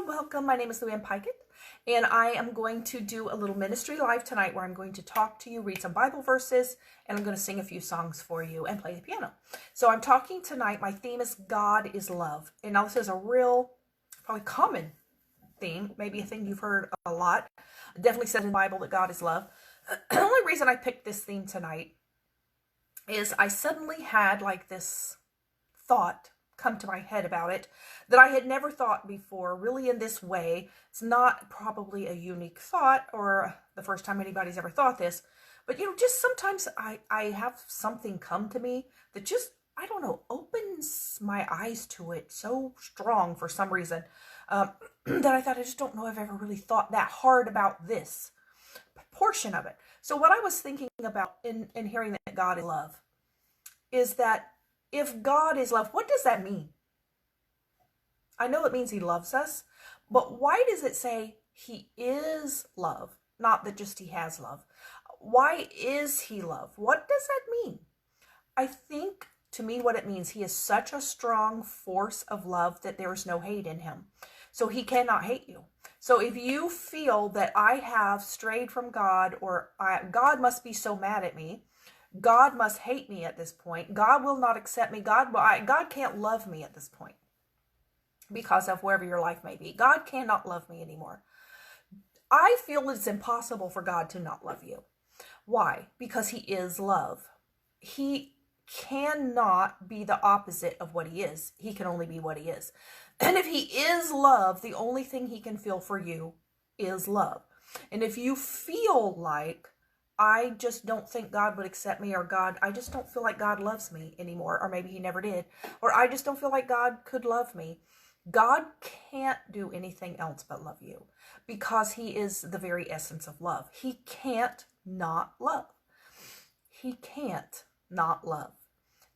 welcome. My name is Luann Pikett, and I am going to do a little ministry live tonight where I'm going to talk to you, read some Bible verses, and I'm going to sing a few songs for you and play the piano. So I'm talking tonight, my theme is God is Love. And now this is a real, probably common theme, maybe a thing you've heard a lot. It definitely says in the Bible that God is love. The only reason I picked this theme tonight is I suddenly had like this thought come to my head about it that I had never thought before, really in this way. It's not probably a unique thought or the first time anybody's ever thought this, but just sometimes I have something come to me that just, I don't know, opens my eyes to it so strong for some reason that I thought, I just don't know if I've ever really thought that hard about this portion of it. So what I was thinking about in hearing that God is love is that if God is love, what does that mean? I know it means he loves us, but why does it say he is love? Not that just he has love. Why is he love? What does that mean? I think to me what it means, he is such a strong force of love that there is no hate in him. So he cannot hate you. So if you feel that I have strayed from God or God must be so mad at me, God must hate me at this point, God will not accept me, God can't love me at this point because of wherever your life may be. God cannot love me anymore. I feel it's impossible for God to not love you. Why? Because he is love. He cannot be the opposite of what he is. He can only be what he is. And if he is love, the only thing he can feel for you is love. And if you feel like, I just don't think God would accept me, or God, I just don't feel like God loves me anymore, or maybe he never did, or I just don't feel like God could love me. God can't do anything else but love you because he is the very essence of love. He can't not love. He can't not love.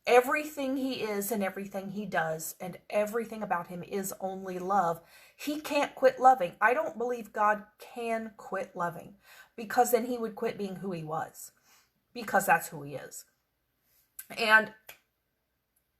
Everything he is and everything he does and everything about him is only love. He can't quit loving. I don't believe God can quit loving because then he would quit being who he was because that's who he is. And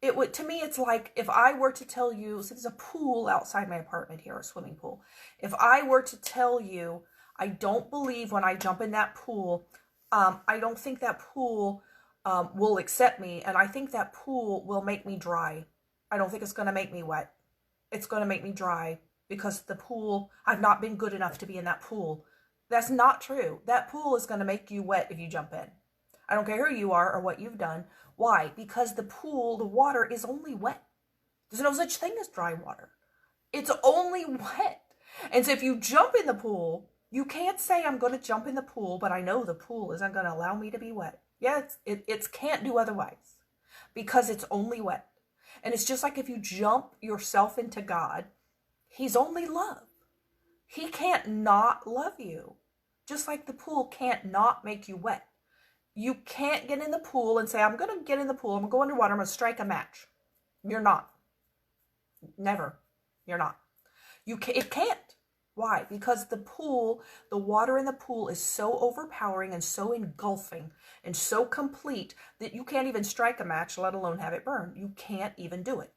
it would, to me, it's like if I were to tell you, so there's a pool outside my apartment here, a swimming pool. If I were to tell you, I don't believe when I jump in that pool, I don't think that pool will accept me, and I think that pool will make me dry. I don't think it's going to make me wet. It's going to make me dry because the pool, I've not been good enough to be in that pool. That's not true. That pool is going to make you wet if you jump in. I don't care who you are or what you've done. Why? Because the pool, the water is only wet. There's no such thing as dry water. It's only wet. And so if you jump in the pool, you can't say, I'm going to jump in the pool, but I know the pool isn't going to allow me to be wet. Yeah, it can't do otherwise because it's only wet. And it's just like if you jump yourself into God, he's only love. He can't not love you. Just like the pool can't not make you wet. You can't get in the pool and say, I'm going to get in the pool, I'm going to go underwater, I'm going to strike a match. You're not. Never. You're not. It can't. Why? Because the pool, the water in the pool is so overpowering and so engulfing and so complete that you can't even strike a match, let alone have it burn. You can't even do it.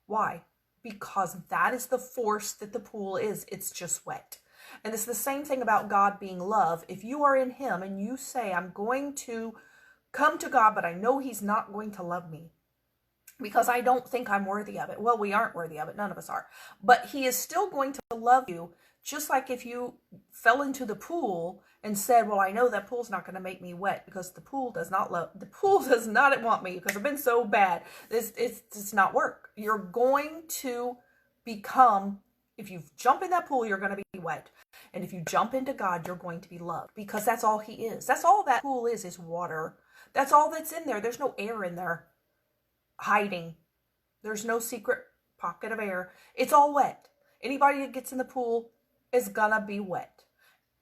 Why? Because that is the force that the pool is. It's just wet. And it's the same thing about God being love. If you are in him and you say, I'm going to come to God, but I know he's not going to love me because I don't think I'm worthy of it. Well, we aren't worthy of it. None of us are. But he is still going to love you, just like if you fell into the pool and said, well, I know that pool's not going to make me wet because the pool does not want me because I've been so bad. It's not work. You're going to become, if you jump in that pool, you're going to be wet. And if you jump into God, you're going to be loved because that's all he is. That's all that pool is water. That's all that's in there. There's no air in there hiding. There's no secret pocket of air. It's all wet. Anybody that gets in the pool is gonna be wet.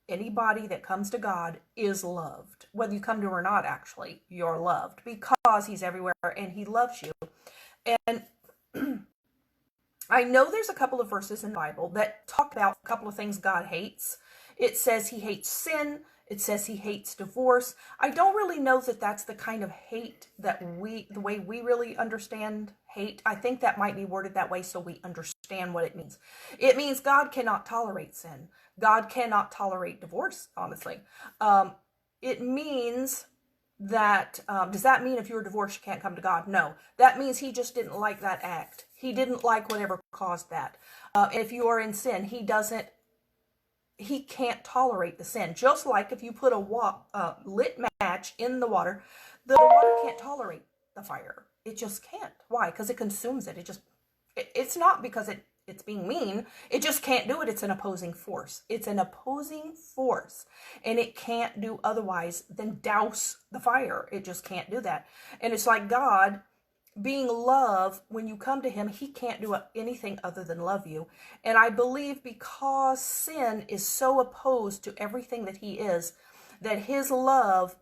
Anybody that comes to God is loved. Whether you come to him or not, actually, you're loved because he's everywhere and he loves you. And I know there's a couple of verses in the Bible that talk about a couple of things God hates. It says he hates sin. It says he hates divorce. I don't really know that that's the kind of hate that the way we really understand hate. I think that might be worded that way so we understand what it means. It means God cannot tolerate sin. God cannot tolerate divorce, honestly. It means that, does that mean if you're divorced, you can't come to God? No. That means he just didn't like that act. He didn't like whatever caused that. If you are in sin, he can't tolerate the sin. Just like if you put a lit match in the water water can't tolerate the fire. It just can't. Why? Because it consumes it. It's not because it's being mean. It just can't do it. It's an opposing force. It's an opposing force. And it can't do otherwise than douse the fire. It just can't do that. And it's like God, being love, when you come to him, he can't do anything other than love you. And I believe because sin is so opposed to everything that he is, that his love,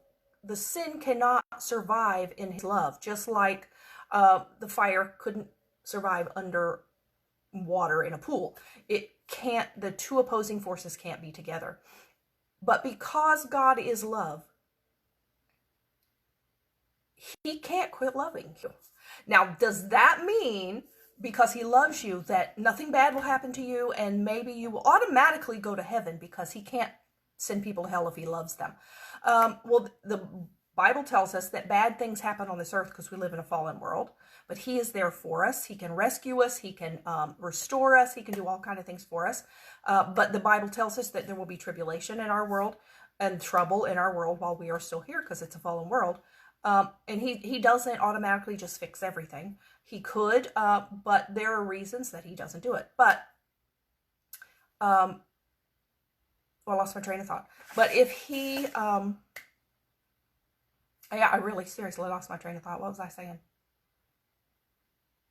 the sin cannot survive in his love. Just like the fire couldn't survive under water in a pool. The two opposing forces can't be together. But because God is love, he can't quit loving you. Now, does that mean because he loves you that nothing bad will happen to you and maybe you will automatically go to heaven because he can't send people to hell if he loves them? Well, the Bible tells us that bad things happen on this earth because we live in a fallen world, but he is there for us. He can rescue us. He can restore us. He can do all kinds of things for us. But the Bible tells us that there will be tribulation in our world and trouble in our world while we are still here because it's a fallen world. And he doesn't automatically just fix everything. He could, but there are reasons that he doesn't do it. But, well, I lost my train of thought. But if he, yeah, I really seriously lost my train of thought. What was I saying?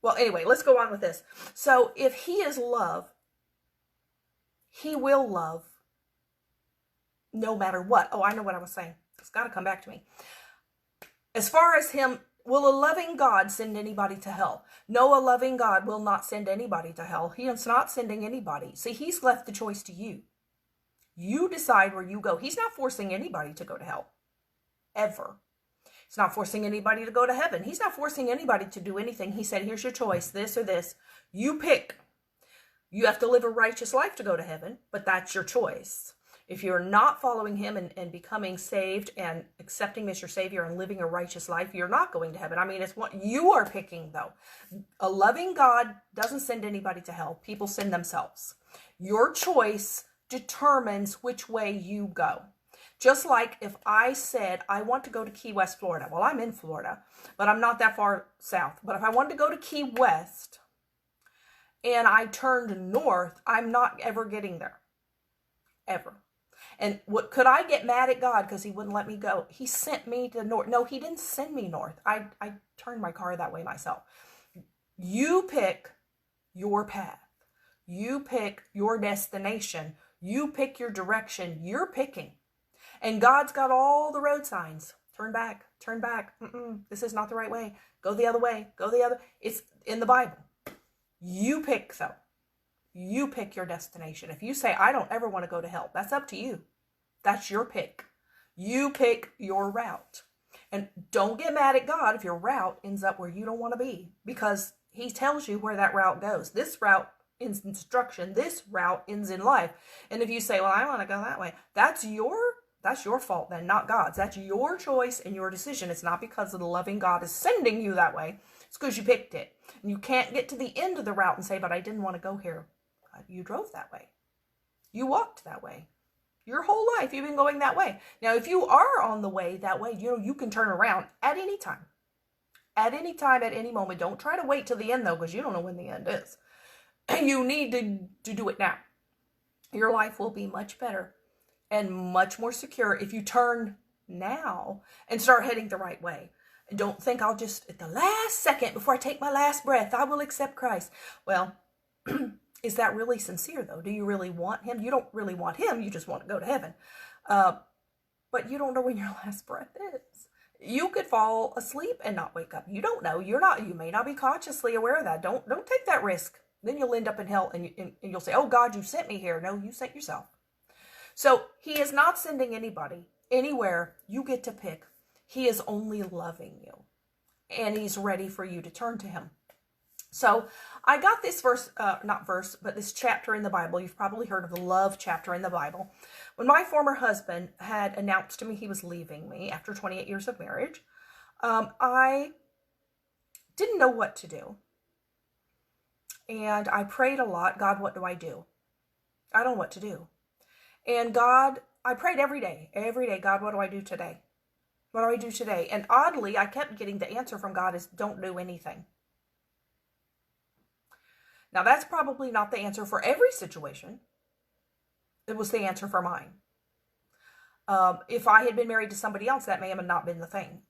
Well, anyway, let's go on with this. So if he is love, he will love no matter what. Oh, I know what I was saying. It's got to come back to me. As far as him, will a loving God send anybody to hell? No, a loving God will not send anybody to hell. He is not sending anybody. See, he's left the choice to you. You decide where you go. He's not forcing anybody to go to hell. Ever. He's not forcing anybody to go to heaven. He's not forcing anybody to do anything. He said, here's your choice, this or this. You pick. You have to live a righteous life to go to heaven, but that's your choice. If you're not following him and becoming saved and accepting him as your savior and living a righteous life, you're not going to heaven. I mean, it's what you are picking, though. A loving God doesn't send anybody to hell. People send themselves. Your choice determines which way you go. Just like if I said, I want to go to Key West, Florida. Well, I'm in Florida, but I'm not that far south. But if I wanted to go to Key West and I turned north, I'm not ever getting there. Ever. And could I get mad at God because he wouldn't let me go? He sent me to north. No, he didn't send me north. I turned my car that way myself. You pick your path. You pick your destination. You pick your direction. You're picking. And God's got all the road signs. Turn back. Turn back. This is not the right way. Go the other way. Go the other. It's in the Bible. You pick, though. You pick your destination. If you say, I don't ever want to go to hell, that's up to you. That's your pick. You pick your route. And don't get mad at God if your route ends up where you don't want to be, because he tells you where that route goes. This route ends in instruction. This route ends in life. And if you say, well, I want to go that way, that's your fault then, not God's. That's your choice and your decision. It's not because of the loving God is sending you that way. It's because you picked it. And you can't get to the end of the route and say, but I didn't want to go here. You drove that way. You walked that way. Your whole life, you've been going that way. Now, if you are on the way that way, you can turn around at any time. At any time, at any moment. Don't try to wait till the end, though, because you don't know when the end is. And you need to do it now. Your life will be much better and much more secure if you turn now and start heading the right way. And don't think I'll just, at the last second, before I take my last breath, I will accept Christ. Well, is that really sincere, though? Do you really want him? You don't really want him. You just want to go to heaven. But you don't know when your last breath is. You could fall asleep and not wake up. You don't know. You may not be consciously aware of that. Don't take that risk. Then you'll end up in hell and you'll say, oh, God, you sent me here. No, you sent yourself. So he is not sending anybody anywhere. You get to pick. He is only loving you, and he's ready for you to turn to him. So I got this but this chapter in the Bible. You've probably heard of the love chapter in the Bible. When my former husband had announced to me he was leaving me after 28 years of marriage, I didn't know what to do. And I prayed a lot. God, what do I do? I don't know what to do. And God, I prayed every day, God, what do I do today? What do I do today? And oddly, I kept getting the answer from God is don't do anything. Now, that's probably not the answer for every situation. It was the answer for mine. If I had been married to somebody else, that may have not been the thing.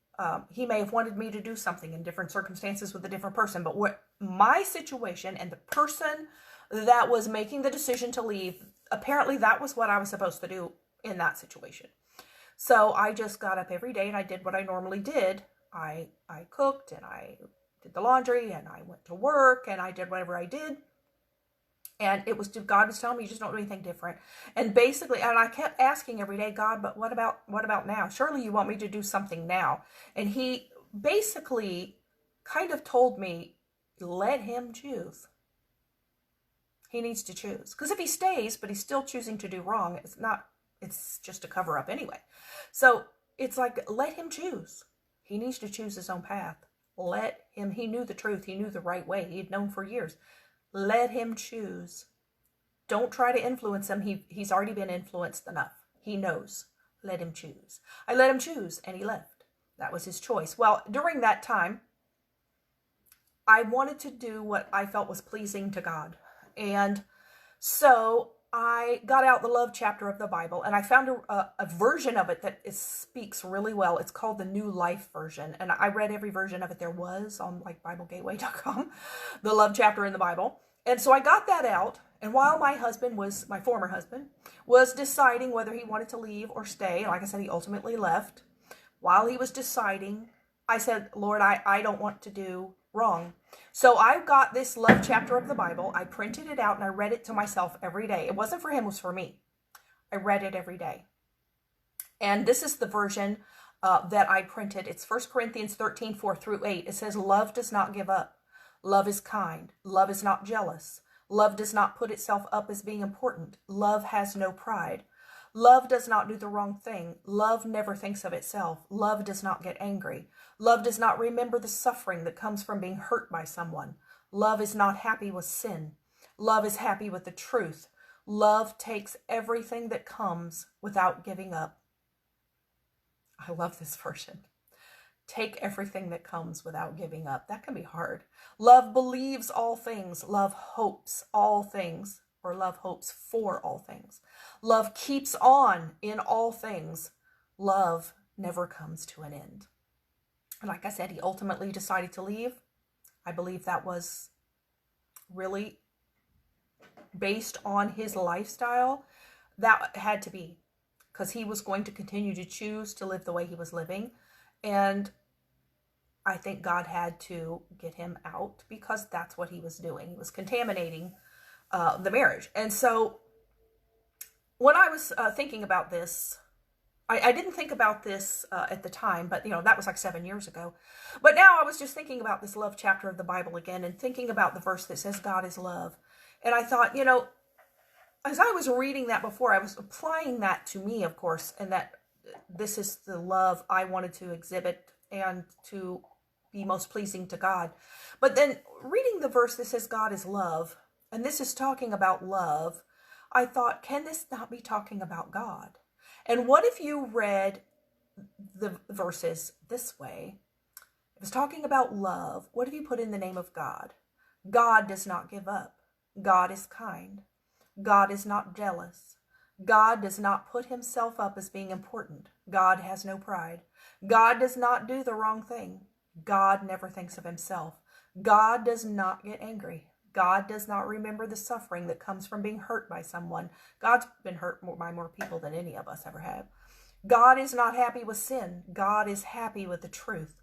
He may have wanted me to do something in different circumstances with a different person. But what my situation and the person that was making the decision to leave, apparently that was what I was supposed to do in that situation. So I just got up every day and I did what I normally did. I cooked and I did the laundry and I went to work and I did whatever I did. And it was, God was telling me, you just don't do anything different. And basically, and I kept asking every day, God, but what about now? Surely you want me to do something now. And he basically kind of told me, let him choose. He needs to choose. Because if he stays, but he's still choosing to do wrong, it's just a cover up anyway. So it's like, let him choose. He needs to choose his own path. Let him, he knew the truth. He knew the right way. He'd known for years. Let him choose. Don't try to influence him. He's already been influenced enough. He knows. Let him choose. I let him choose and he left. That was his choice. Well, during that time, I wanted to do what I felt was pleasing to God. And so I got out the love chapter of the Bible and I found a version of it that speaks really well. It's called the New Life Version. And I read every version of it there was on like BibleGateway.com, the love chapter in the Bible. And so I got that out. And while my former husband, was deciding whether he wanted to leave or stay, like I said, he ultimately left. While he was deciding, I said, Lord, I don't want to do wrong. So I got this love chapter of the Bible. I printed it out and I read it to myself every day. It wasn't for him, it was for me. I read it every day. And this is the version that I printed. It's 1 Corinthians 13, 4-8. It says, love does not give up. Love is kind. Love is not jealous. Love does not put itself up as being important. Love has no pride. Love does not do the wrong thing. Love never thinks of itself. Love does not get angry. Love does not remember the suffering that comes from being hurt by someone. Love is not happy with sin. Love is happy with the truth. Love takes everything that comes without giving up. I love this version. Take everything that comes without giving up. That can be hard. Love believes all things. Love hopes all things. Or love hopes for all things. Love keeps on in all things. Love never comes to an end. Like I said, he ultimately decided to leave. I believe that was really based on his lifestyle. That had to be, because he was going to continue to choose to live the way he was living. And I think God had to get him out because that's what he was doing. He was contaminating the marriage. And so when I was thinking about this, I didn't think about this at the time, but that was like 7 years ago. But now I was just thinking about this love chapter of the Bible again and thinking about the verse that says God is love. And I thought, as I was reading that before, I was applying that to me, of course, and that this is the love I wanted to exhibit and to be most pleasing to God. But then reading the verse that says God is love, and this is talking about love, I thought, can this not be talking about God? And what if you read the verses this way? If it's talking about love, what if you put in the name of God? God does not give up. God is kind. God is not jealous. God does not put himself up as being important. God has no pride. God does not do the wrong thing. God never thinks of himself. God does not get angry. God does not remember the suffering that comes from being hurt by someone. God's been hurt by more people than any of us ever have. God is not happy with sin. God is happy with the truth.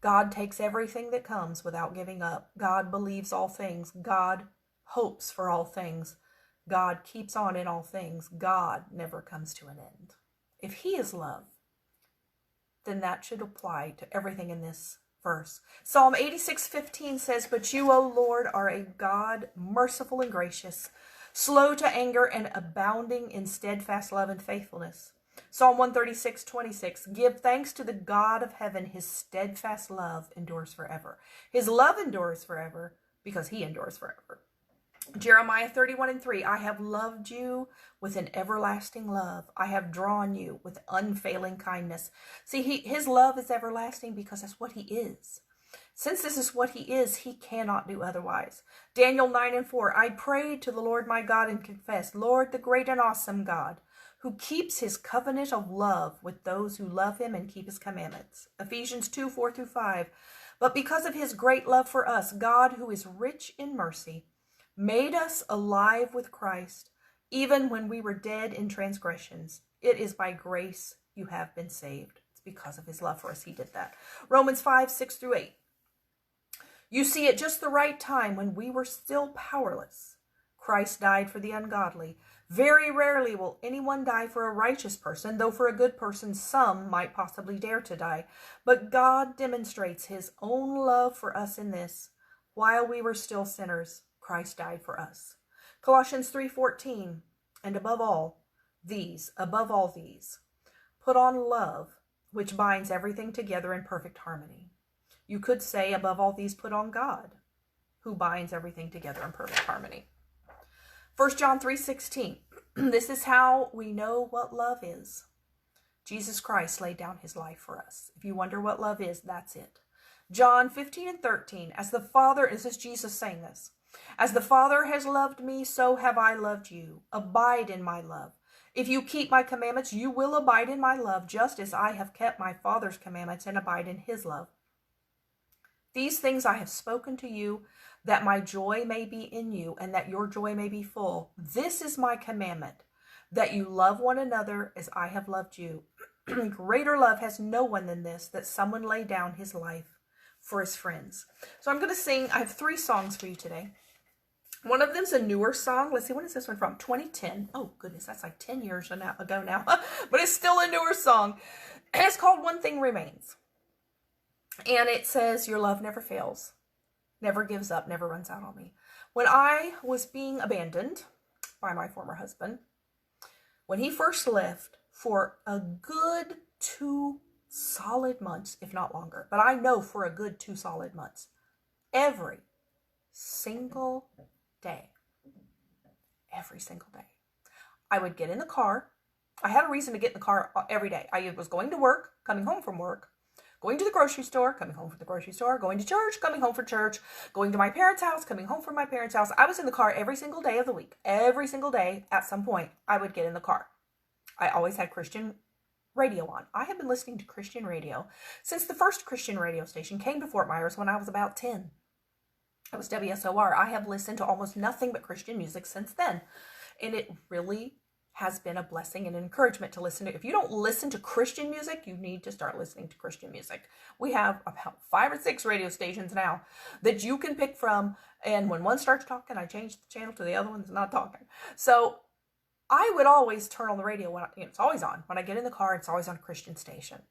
God takes everything that comes without giving up. God believes all things. God hopes for all things. God keeps on in all things. God never comes to an end. If he is love, then that should apply to everything in this verse. Psalm 86:15 says, "But you, O Lord, are a God merciful and gracious, slow to anger and abounding in steadfast love and faithfulness." Psalm 136:26, "Give thanks to the God of heaven, his steadfast love endures forever." His love endures forever because he endures forever. Jeremiah 31:3, "I have loved you with an everlasting love. I have drawn you with unfailing kindness." See, his love is everlasting because that's what he is. Since this is what he is, he cannot do otherwise. Daniel 9:4, "I prayed to the Lord my God and confessed, Lord, the great and awesome God, who keeps his covenant of love with those who love him and keep his commandments." Ephesians 2:4-5, "But because of his great love for us, God, who is rich in mercy, made us alive with Christ, even when we were dead in transgressions. It is by grace you have been saved." It's because of his love for us he did that. Romans 5:6-8, "You see, at just the right time, when we were still powerless, Christ died for the ungodly. Very rarely will anyone die for a righteous person, though for a good person some might possibly dare to die. But God demonstrates his own love for us in this: while we were still sinners, Christ died for us." Colossians 3:14, "And above all these, put on love, which binds everything together in perfect harmony." You could say, above all these, put on God, who binds everything together in perfect harmony. 1 John 3:16, "This is how we know what love is. Jesus Christ laid down his life for us." If you wonder what love is, that's it. John 15:13, "As the Father," this is Jesus saying this, "as the Father has loved me, so have I loved you. Abide in my love. If you keep my commandments, you will abide in my love, just as I have kept my Father's commandments and abide in his love. These things I have spoken to you, that my joy may be in you, and that your joy may be full. This is my commandment, that you love one another as I have loved you. Greater love has no one than this, that someone lay down his life for his friends." So I'm going to sing, I have 3 songs for you today. One of them's a newer song. Let's see, when is this one from? 2010. Oh, goodness, that's like 10 years ago now. But it's still a newer song. And it's called "One Thing Remains." And it says, "Your love never fails, never gives up, never runs out on me." When I was being abandoned by my former husband, when he first left, for a good 2 solid months, if not longer, but I know for a good 2 solid months, every single day, I would get in the car. I had a reason to get in the car every day. I was going to work, coming home from work, going to the grocery store, coming home from the grocery store, going to church, coming home from church, going to my parents' house, coming home from my parents' house. I was in the car every single day of the week. Every single day, at some point, I would get in the car. I always had Christian radio on. I have been listening to Christian radio since the first Christian radio station came to Fort Myers when I was about 10. It was WSOR. I have listened to almost nothing but Christian music since then. And it really has been a blessing and an encouragement to listen to. If you don't listen to Christian music, you need to start listening to Christian music. We have about 5 or 6 radio stations now that you can pick from. And when one starts talking, I change the channel to the other one's not talking. So I would always turn on the radio when it's always on. When I get in the car, it's always on a Christian station.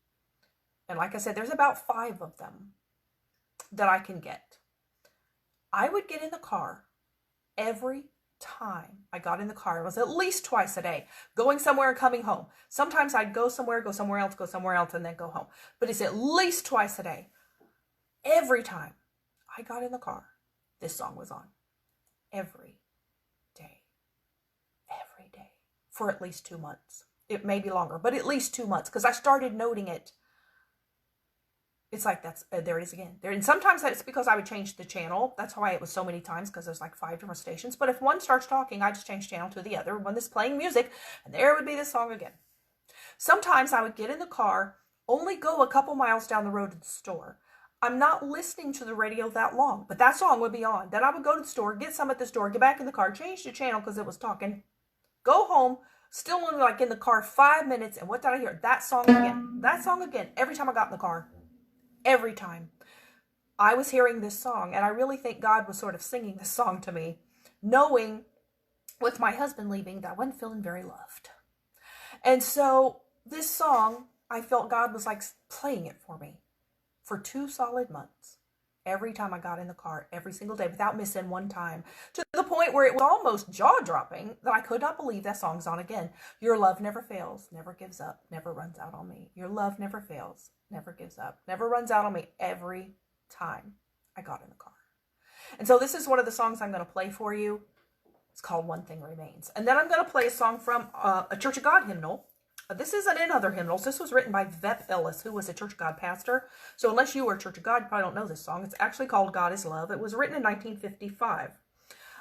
And like I said, there's about 5 of them that I can get. I would get in the car every time I got in the car. It was at least twice a day, going somewhere and coming home. Sometimes I'd go somewhere else, and then go home. But it's at least twice a day. Every time I got in the car, this song was on. Every day. For at least 2 months. It may be longer, but at least 2 months, because I started noting it. It's like, there it is again. And sometimes it's because I would change the channel. That's why it was so many times, because there's like 5 different stations. But if one starts talking, I just change channel to the other. One is playing music, and there would be this song again. Sometimes I would get in the car, only go a couple miles down the road to the store. I'm not listening to the radio that long, but that song would be on. Then I would go to the store, get some at the store, get back in the car, change the channel because it was talking, go home, still only like in the car 5 minutes, and what did I hear? That song again, every time I got in the car. Every time I was hearing this song, and I really think God was sort of singing this song to me, knowing with my husband leaving, that I wasn't feeling very loved. And so this song, I felt God was like playing it for me for 2 solid months. Every time I got in the car, every single day, without missing one time, to the point where it was almost jaw-dropping that I could not believe that song's on again. Your love never fails, never gives up, never runs out on me. Your love never fails, never gives up, never runs out on me, every time I got in the car. And so this is one of the songs I'm going to play for you. It's called One Thing Remains. And then I'm going to play a song from a Church of God hymnal. This isn't in other hymnals. This was written by Vep Ellis, who was a Church of God pastor. So unless you were a Church of God, you probably don't know this song. It's actually called God is Love. It was written in 1955.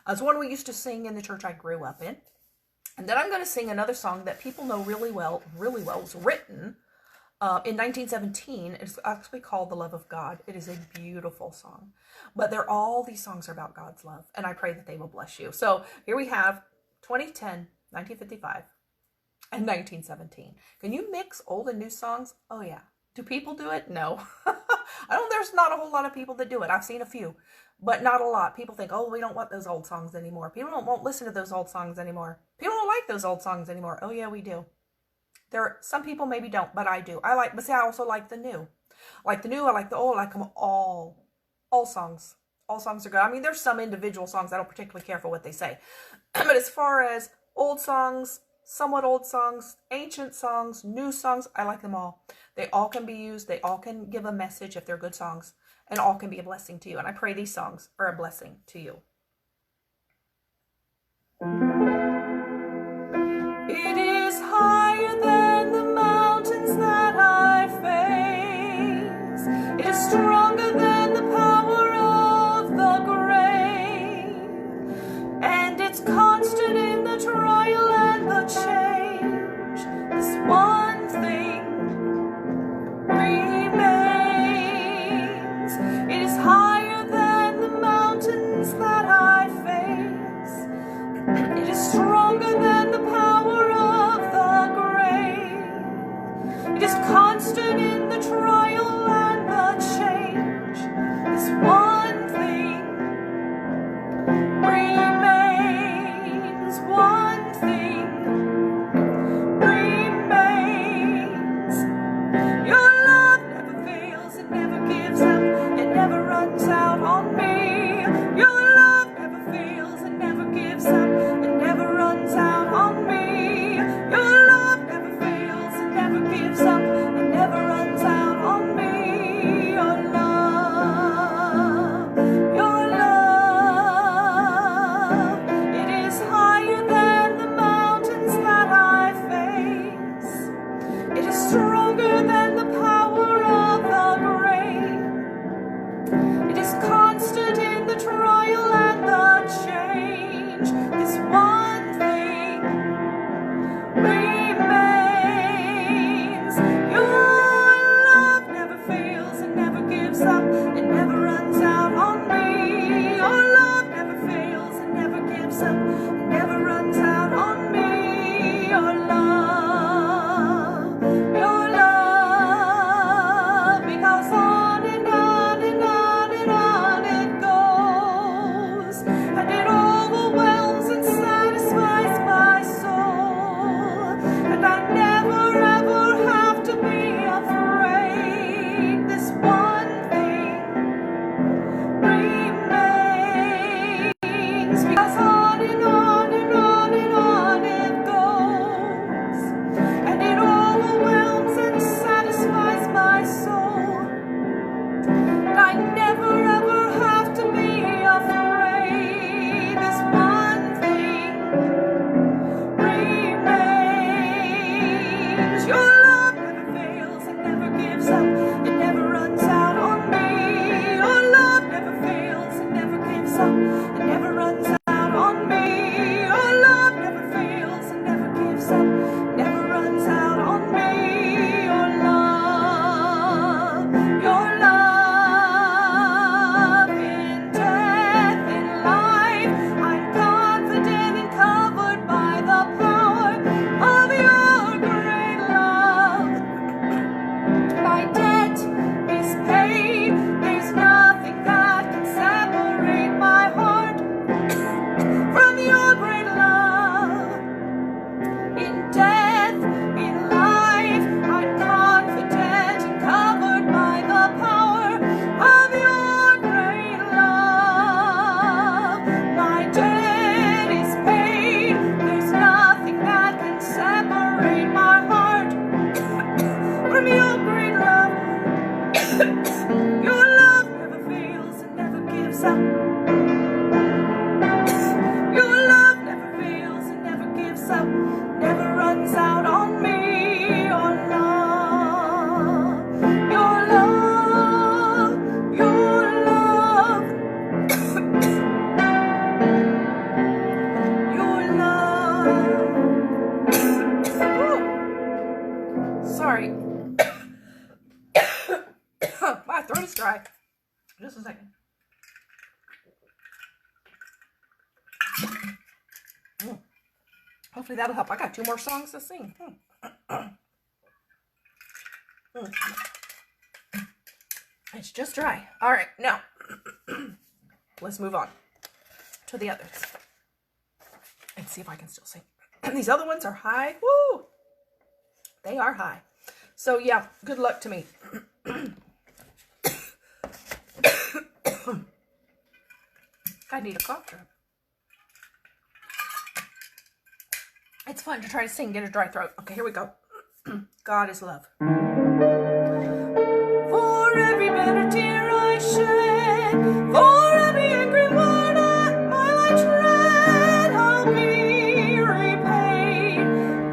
It's one we used to sing in the church I grew up in. And then I'm going to sing another song that people know really well. It was written in 1917. It's actually called The Love of God. It is a beautiful song. But all these songs are about God's love. And I pray that they will bless you. So here we have 2010, 1955. And 1917. Can you mix old and new songs? Oh yeah. Do people do it? No. There's not a whole lot of people that do it. I've seen a few, but not a lot. People think, oh, we don't want those old songs anymore. People won't listen to those old songs anymore. People don't like those old songs anymore. Oh yeah, we do. Some people maybe don't, but I do. But see, I also like the new. I like the new, I like the old, I like them all. All songs. All songs are good. I mean, there's some individual songs I don't particularly care for what they say. But as far as old songs, somewhat old songs, ancient songs, new songs, I like them all. They all can be used. They all can give a message if they're good songs, and all can be a blessing to you. And I pray these songs are a blessing to you. It is higher than the mountains that I face. It is stronger than the power of the grave. And it's constant in the trial and the change. This one thing remains. It is higher than the mountains that I face. It is stronger than the power of the grave. It is constant in the trial and the change. This one thing remains. One thing remains. Your love never fails, it never gives up, it never runs out on me. Your love never fails, it never gives up, it never runs out on me. Your love never fails, it never gives up, it never runs out on me. Your love, it is higher than the mountains that I face. It is stronger than the power of the grave. It is constant in the trial and the change. This one thing remains. Your love never fails, it never gives up, it never runs out on me. Your love never fails, it never gives up, it never runs out on me. Your love, because on and on and on and on it goes, and it overwhelms and satisfies my soul, and I never ever have to be afraid. This one thing remains, because on and on and on and on it goes, and it overwhelms and satisfies my soul. I never ever have to be afraid. Hopefully that'll help. I got 2 more songs to sing. It's just dry. All right, now let's move on to the others and see if I can still sing. These other ones are high. Woo! They are high. So yeah, good luck to me. I need a cough drop. It's fun to try to sing, get a dry throat. Okay, here we go. God is love. For every bitter tear I shed, for every angry word my life tread, I'll be repaid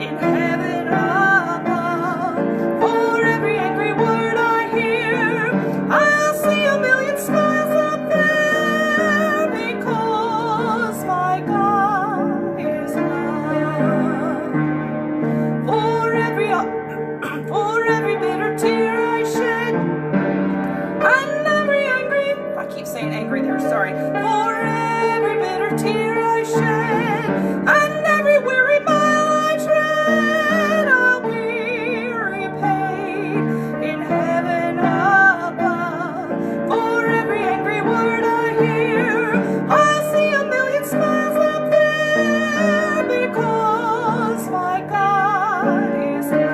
in heaven above. For every angry word I hear, I'll see a million smiles up there, because my God is love. For every bitter tear I shed, and every angry, I keep saying angry there, sorry. For every bitter tear I shed, and every weary mile I tread, I'll be repaid in heaven above. For every angry word I hear, I'll see a million smiles up there, because my God is love.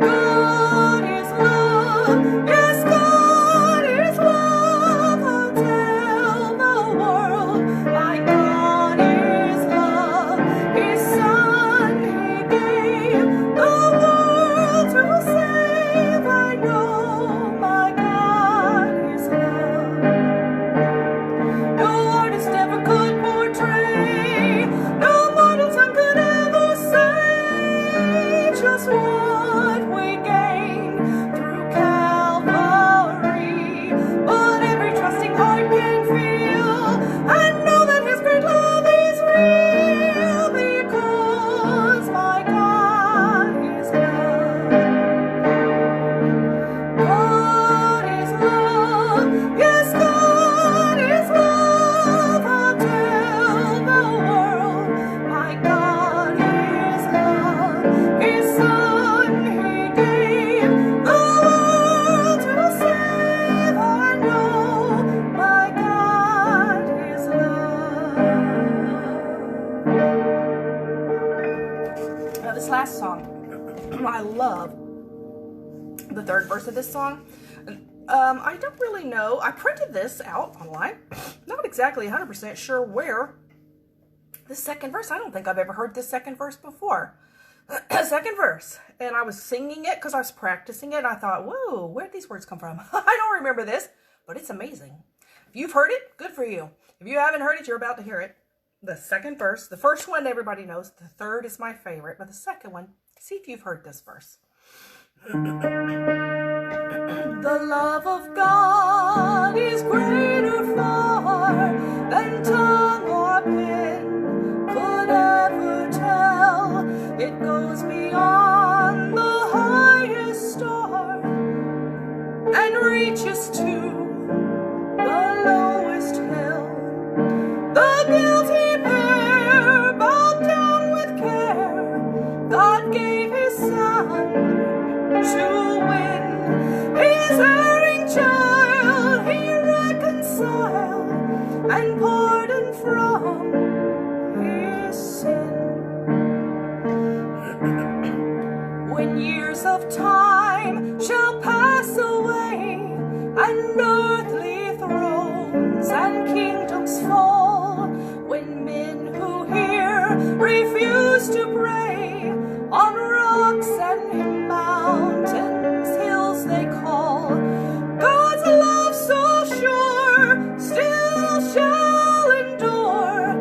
God is love, yes, God is love. I'll tell the world my God is love. His Son He gave the world to save. I know my God is love. No artist ever could portray, no mortal tongue could ever say just what we gain through Calvary. But every trusting heart can feel and know that His great love is real, because my God is love. God is love, yes, God is love. I'll tell the world my God is love. His Son He gave the world to save. I know my God is love. Now this last song, I love the third verse of this song. I don't really know. I printed this out online. Not exactly 100% sure where. The second verse, I don't think I've ever heard this second verse before. Second verse. And I was singing it because I was practicing it. And I thought, whoa, where'd these words come from? I don't remember this, but it's amazing. If you've heard it, good for you. If you haven't heard it, you're about to hear it. The second verse. The first one everybody knows. The third is my favorite. But the second one, see if you've heard this verse. The love of God is greater far than tongue or pen could ever tell. It goes beyond the highest star and reaches to the lowest hill. The guilty pair bowed down with care. God gave His Son to win His erring child. He reconciled and pardoned from his sin. When years of time shall pass away and earthly thrones and kingdoms fall, when men who hear refuse to pray on rocks and mountains, hills they call, God's love so sure still shall endure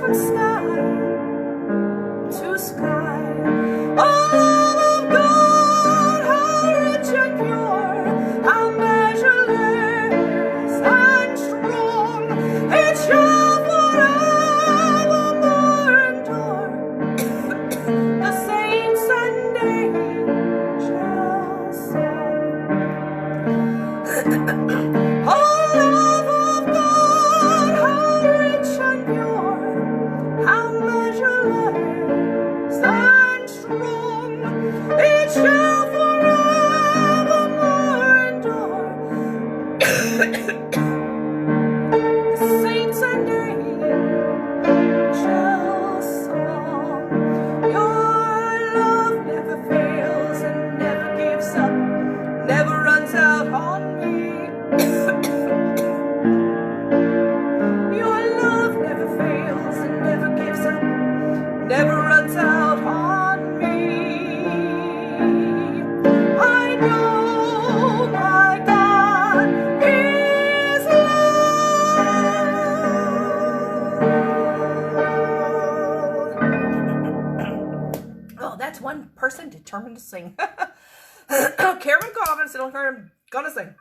from sky to sky. Oh, love of God, how rich and pure, how measureless and strong, it shall forevermore endure. The saints and angels sing. Oh, love of God, how rich and pure, how measureless and strong, it shall forevermore endure. The saints and angels song. Your love never fails and never gives up, never runs out on me. Your love never fails and never gives up, never runs out on me. I know my God is love. Oh, that's one person determined to sing. Karen Collins, I'm gonna sing.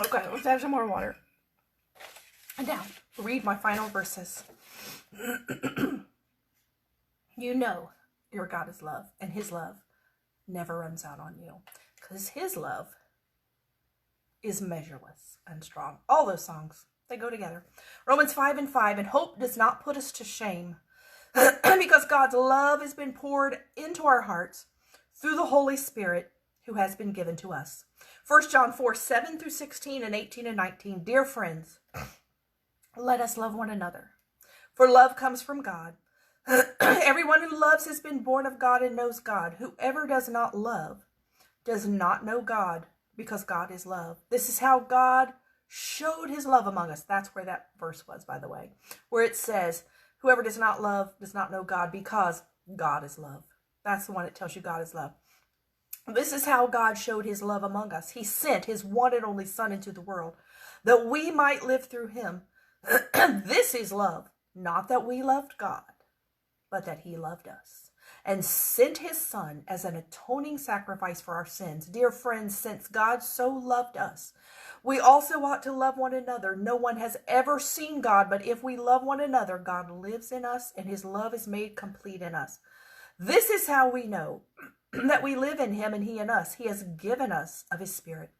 Okay, let's have some more water. And now, read my final verses. You know your God is love, and his love never runs out on you, because his love is measureless and strong. All those songs, they go together. Romans 5:5, and hope does not put us to shame, because God's love has been poured into our hearts through the Holy Spirit who has been given to us. 1 John 4:7-16 and 18 and 19. Dear friends, let us love one another, for love comes from God. Everyone who loves has been born of God and knows God. Whoever does not love does not know God, because God is love. This is how God showed his love among us. That's where that verse was, by the way, where it says, whoever does not love does not know God, because God is love. That's the one that tells you God is love. This is how God showed his love among us. He sent his one and only Son into the world that we might live through him. This is love, not that we loved God, but that he loved us and sent his Son as an atoning sacrifice for our sins. Dear friends, since God so loved us, we also ought to love one another. No one has ever seen God, but if we love one another, God lives in us and his love is made complete in us. This is how we know that we live in him and he in us. He has given us of his Spirit.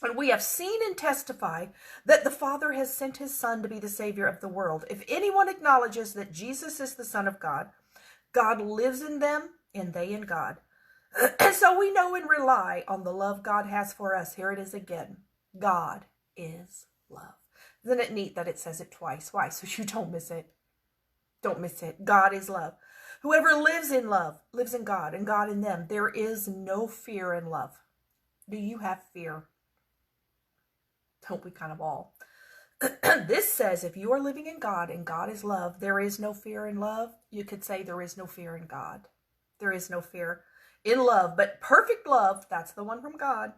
And we have seen and testify that the Father has sent his Son to be the Savior of the world. If anyone acknowledges that Jesus is the Son of God, God lives in them and they in God. And so we know and rely on the love God has for us. Here it is again. God is love. Isn't it neat that it says it twice? Why? So you don't miss it. Don't miss it. God is love. Whoever lives in love lives in God and God in them. There is no fear in love. Do you have fear? Don't we kind of all? This says if you are living in God and God is love, there is no fear in love. You could say there is no fear in God. There is no fear in love. But perfect love, that's the one from God.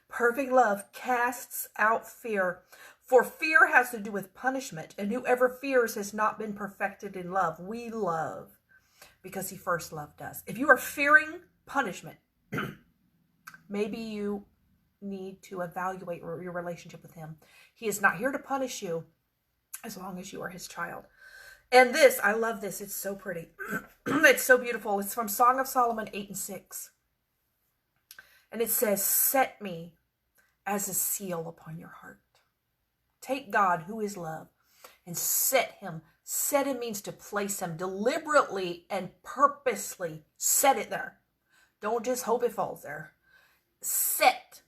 Perfect love casts out fear. For fear has to do with punishment. And whoever fears has not been perfected in love. We love because he first loved us. If you are fearing punishment, maybe you need to evaluate your relationship with him. He is not here to punish you as long as you are his child. And this, I love this. It's so pretty. It's so beautiful. It's from Song of Solomon 8:6. And it says, set me as a seal upon your heart. Take God, who is love, and set him. Set him means to place him deliberately and purposely. Set it there. Don't just hope it falls there. Set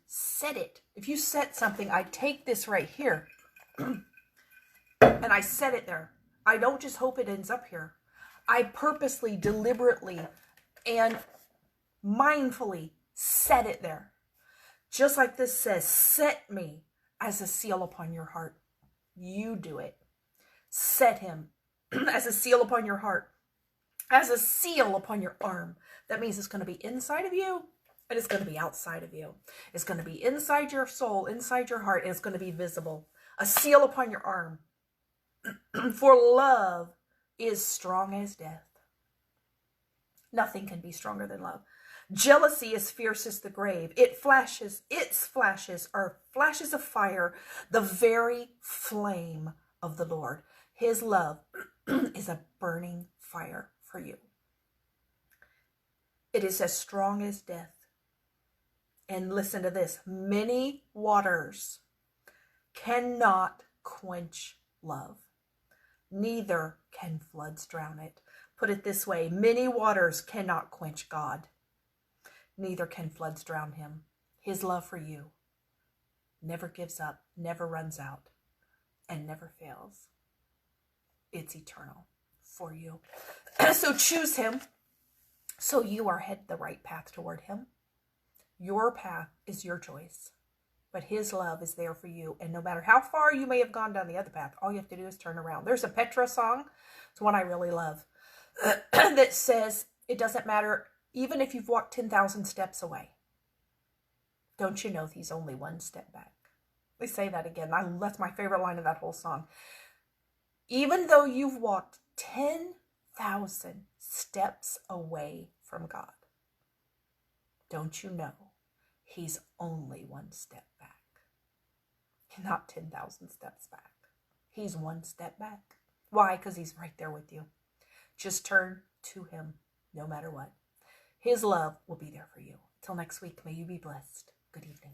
it. If you set something, I take this right here and I set it there. I don't just hope it ends up here. I purposely, deliberately, and mindfully set it there. Just like this says, set me as a seal upon your heart. You do it. Set him as a seal upon your heart, as a seal upon your arm. That means it's going to be inside of you and it's going to be outside of you. It's going to be inside your soul, inside your heart, and it's going to be visible. A seal upon your arm. For love is strong as death. Nothing can be stronger than love. Jealousy is fierce as the grave. Its flashes are flashes of fire, the very flame of the Lord. His love is a burning fire for you. It is as strong as death. And listen to this. Many waters cannot quench love. Neither can floods drown it. Put it this way. Many waters cannot quench God. Neither can floods drown him. His love for you never gives up, never runs out, and never fails. It's eternal for you. So choose him so you are headed the right path toward him. Your path is your choice, but his love is there for you. And no matter how far you may have gone down the other path, all you have to do is turn around. There's a Petra song. It's one I really love that says, it doesn't matter even if you've walked 10,000 steps away. Don't you know he's only one step back? Let me say that again. That's my favorite line of that whole song. Even though you've walked 10,000 steps away from God, don't you know he's only one step back? Not 10,000 steps back. He's one step back. Why? Because he's right there with you. Just turn to him no matter what. His love will be there for you. Till next week, may you be blessed. Good evening.